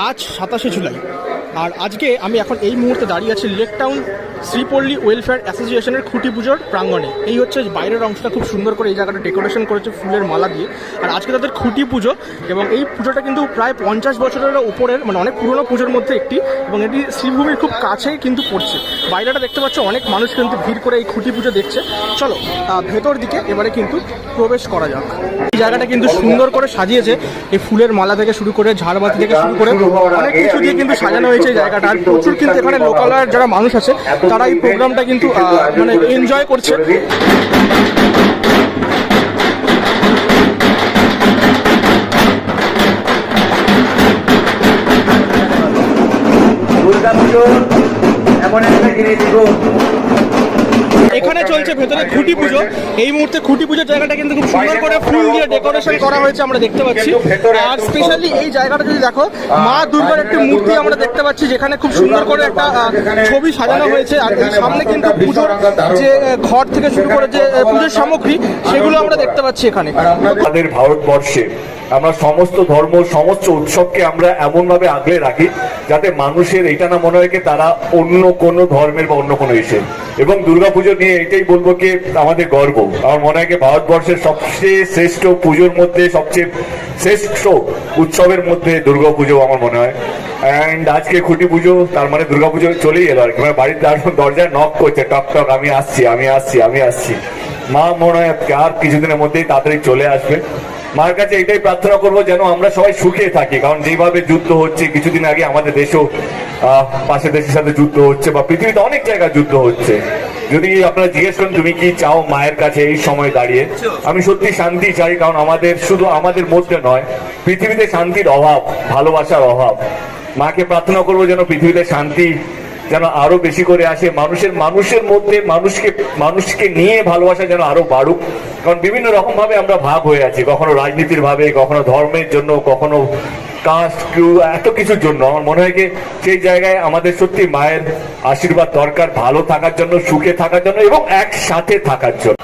আজ 27শে জুলাই। আর আজকে আমি এখন এই মুহূর্তে দাঁড়িয়ে আছি লেক টাউন শ্রীপল্লী ওয়েলফেয়ার অ্যাসোসিয়েশনের খুঁটি পুজোর প্রাঙ্গণে। এই হচ্ছে বাইরের অংশটা, খুব সুন্দর করে এই জায়গাটা ডেকোরেশন করেছে ফুলের মালা দিয়ে। আর আজকে তাদের খুঁটি পুজো, এবং এই পুজোটা কিন্তু প্রায় 50 বছরের উপরের, মানে অনেক পুরনো পুজোর মধ্যে একটি, এবং এটি শ্রীভূমির খুব কাছেই কিন্তু পড়ছে। বাইরেটা দেখতে পাচ্ছ, অনেক মানুষ কিন্তু ভিড় করে এই খুঁটি পুজো দেখছে। চলো ভেতর দিকে এবারে কিন্তু প্রবেশ করা যাক। এই জায়গাটা কিন্তু সুন্দর করে সাজিয়েছে, এই ফুলের মালা থেকে শুরু করে ঝাড়বাতি থেকে শুরু করে অনেক কিছু দিয়ে কিন্তু সাজানো হয়েছে এই জায়গাটা। আর প্রচুর কিন্তু এখানে লোকালয়ের যারা মানুষ আছে তারা এই প্রোগ্রামটা কিন্তু মানে এনজয় করছে। এখানে চলছে ভেতরে খুঁটি পুজো। এই মুহূর্তে খুঁটি পুজোর জায়গাটা কিন্তু খুব সুন্দর করে ফুল দিয়ে ডেকোরেশন করা হয়েছে, আমরা দেখতে পাচ্ছি। আর স্পেশালি এই জায়গাটা যদি দেখো, মা দুর্গার একটি মূর্তি আমরা দেখতে পাচ্ছি, যেখানে খুব সুন্দর করে একটা ছবি সাজানো হয়েছে। আর এই সামনে কিন্তু পুজোর যে ঘর থেকে শুরু করে যে পুজোর সামগ্রী, সেগুলো আমরা দেখতে পাচ্ছি এখানে। আমাদের ভারতবর্ষে আমরা সমস্ত ধর্ম, সমস্ত উৎসবকে আমরা এমন ভাবে আগলে রাখি যাতে মানুষের এটা না মনে হয় কি তারা অন্য কোনো ধর্মের বা অন্য কোনো এসে। এবং দুর্গাপুজো নিয়ে এটাই বলবো কি আমাদের গর্ব। আমার মনে হয় কি ভারতবর্ষের সবচেয়ে শ্রেষ্ঠ পুজোর মধ্যে, সবচেয়ে শ্রেষ্ঠ উৎসবের মধ্যে দুর্গাপুজো আমার মনে হয়। অ্যান্ড আজকে খুঁটি পুজো, তার মানে দুর্গাপুজো চলেই এলো আর কি। মানে বাড়ির দরজায় নক করছে, টক টক, আমি আসছি আমি আসছি আমি আসছি। মা মনে হয় আর কিছুদিনের মধ্যেই তাড়াতাড়ি চলে আসবে। মার কাছে এটাই প্রার্থনা করবো যেন আমরা সবাই সুখে থাকি, কারণ যেভাবে যুদ্ধ হচ্ছে, কিছুদিন আগে আমাদের দেশেও পাশের দেশের সাথে যুদ্ধ হচ্ছে, বা পৃথিবীতে অনেক জায়গায় যুদ্ধ হচ্ছে। যদি আপনারা জিজ্ঞেস করেন তুমি কি চাও মায়ের কাছে এই সময় দাঁড়িয়ে, আমি সত্যি শান্তি চাই। কারণ আমাদের শুধু আমাদের মধ্যে নয়, পৃথিবীতে শান্তির অভাব, ভালোবাসার অভাব। মাকে প্রার্থনা করবো যেন পৃথিবীতে শান্তি যেন আরো বেশি করে আসে, মানুষের মধ্যে মানুষকে নিয়ে ভালোবাসা যেন আরো বাড়ুক। কারণ বিভিন্ন রকম ভাবে আমরা ভাগ হয়ে আছি, কখনো রাজনীতির ভাবে, কখনো ধর্মের জন্য, কখনো কাস্ট, এত কিছুর জন্য। আমার মনে হয় কি সেই জায়গায় আমাদের সত্যি মায়ের আশীর্বাদ দরকার, ভালো থাকার জন্য, সুখে থাকার জন্য এবং একসাথে থাকার জন্য।